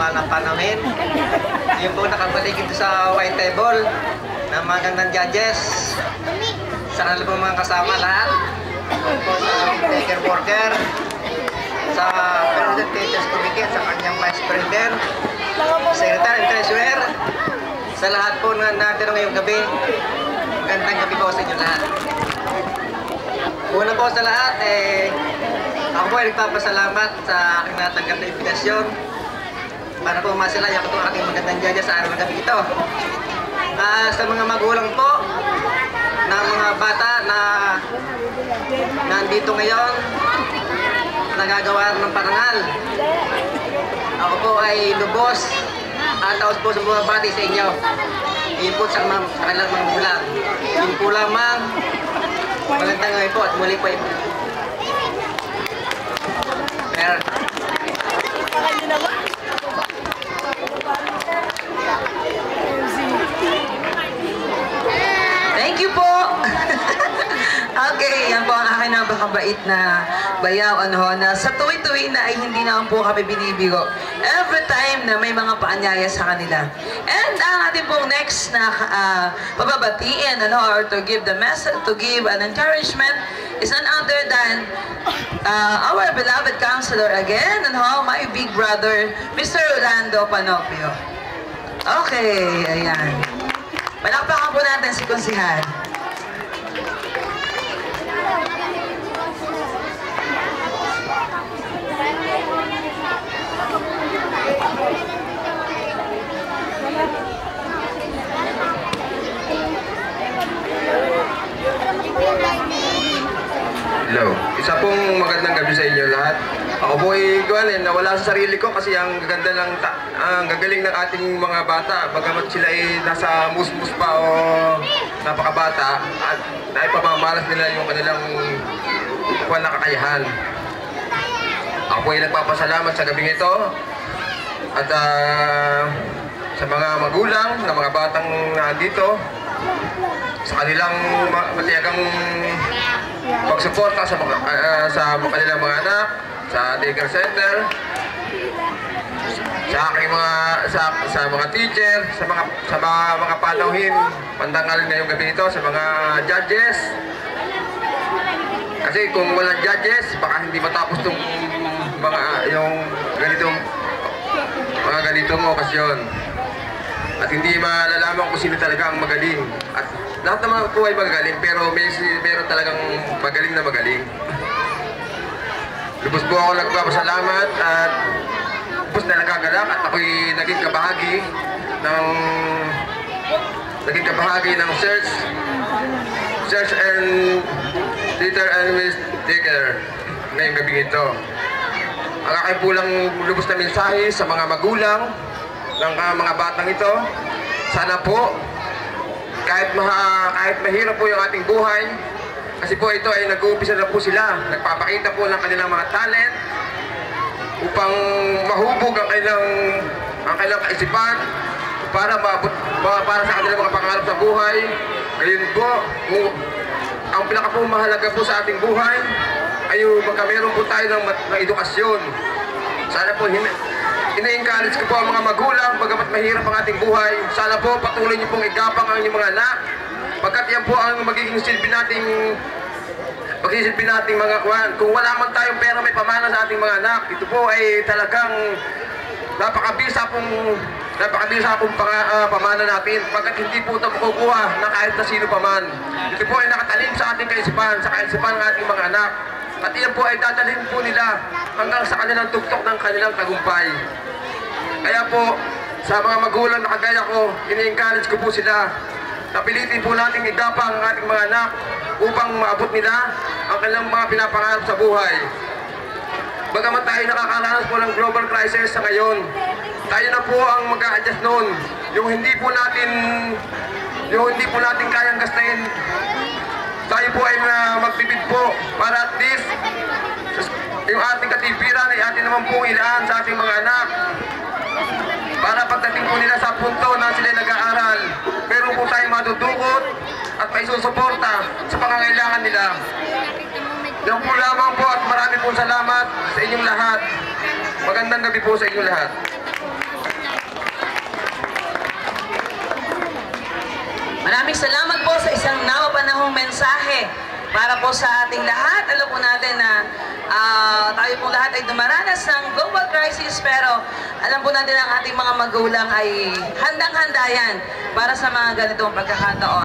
mahal na panahon. Yung po nakabalik ito sa white table na magandang judges. Sa kanila po mga kasama lahat. Po sa taker worker, sa President Teachers Committee, sa kanyang Vice President, Secretary and Treasurer, sa lahat po na natin ngayong gabi. Magandang gabi po sa inyo lahat. Una po sa lahat, ako po ay nagpapasalamat sa aking natanggap na imbitasyon para po masilaya ko itong aking magandang judges sa araw na gabi ito. Sa mga magulang po na mga bata na nandito ngayon, nagagawa ng parangal, ako po ay lubos at taos po sa mga bati sa inyo. Yun po sa kanilang mga magulang. Yun po lamang. Magandang ngayon po at muli po yung thank you po. Okay, yan po ang aking napakabait na bayaw na sa tuwi-tuwi na ay hindi naman po kami binibigo. Every time na may mga paanyaya sa kanila. And ang ating pong next na pababatiin or to give the message, to give an encouragement is none other than our beloved counselor again, my big brother, Mr. Rolando Panopio. Okay, ayan. Palakpakan po natin si Konsihan. Hello. Isa pong magandang gabi sa inyo lahat. Ako po ay nawala sa sarili ko kasi ang gagaling ng ating mga bata. Bagamat sila ay nasa musmus pa o napakabata at naipamamalas nila yung kanilang kakayahan. Ako po ay nagpapasalamat sa gabing ito at sa mga magulang na mga batang nandito sa kanilang matiyagang pagsuporta sa kanilang mga anak, sa daycare center, sa aking sa mga teacher, sa mga panauhin, pandangal ngayong gabi ito, sa mga judges. Kasi kung walang judges, baka hindi matapos yung ganitong okasyon. At hindi malalaman kung sino talaga ang magaling. At lahat naman po ay magaling, pero meron talagang magaling na magaling. Lubos po ako nagpapasalamat at lubos na nagagalak at ako'y naging kabahagi ng search and theater and taker ngayong gabi ito. Ang aking pulang lubos na mensahe sa mga magulang ng mga batang ito, sana po kahit mahirap po yung ating buhay, kasi po ito ay nag-uumpisa na po sila, nagpapakita po ng kanilang mga talent upang mahubog ang kanilang kaisipan para sa kanilang mga pangarap sa buhay. Ngayon po, ang pinaka-mahalaga po sa ating buhay ay magkameron po tayo ng edukasyon. Sana po ina-encourage ko po ang mga magulang, bagamat mahirap ang ating buhay, sana po patuloy niyo pong igapang ang inyong mga anak, pagkat yan po ang magiging silbi nating mga kuwan. Kung wala man tayong pera, may pamana sa ating mga anak. Ito po ay talagang napakabisa pong pamana natin, pagkat hindi po ito makukuha na kahit na sino paman. Ito po ay nakatalim sa ating kaisipan, sa kaisipan ng ating mga anak. At iyan po ay dadalhin po nila hanggang sa kanilang tuktok ng kanilang tagumpay. Kaya po, sa mga magulang na kagaya ko, ini-encourage ko po sila na pilitin po natin igapang ang ating mga anak upang maabot nila ang kanilang mga pinapangarap sa buhay. Bagamat tayo nakakaranas po ng global crisis sa ngayon, tayo na po ang mag-a-adjust noon. Yung hindi po natin kayang gastahin, tayo po ay magbibid po para at least yung ating katipiran ay atin naman pong ilaan sa ating mga anak. Para pagdating po nila sa punto na sila nag-aaral, meron po tayong madudukot at may susuporta sa pangangailangan nila. Yan po lamang po at marami pong salamat sa inyong lahat. Magandang gabi po sa inyong lahat. maraming salamat po sa isang napapanahong mensahe para po sa ating lahat. Alam po natin na tayo po lahat ay dumaranas ng global crisis, pero alam po natin ang ating mga magulang ay handang-handa yan para sa mga ganitong pagkakataon.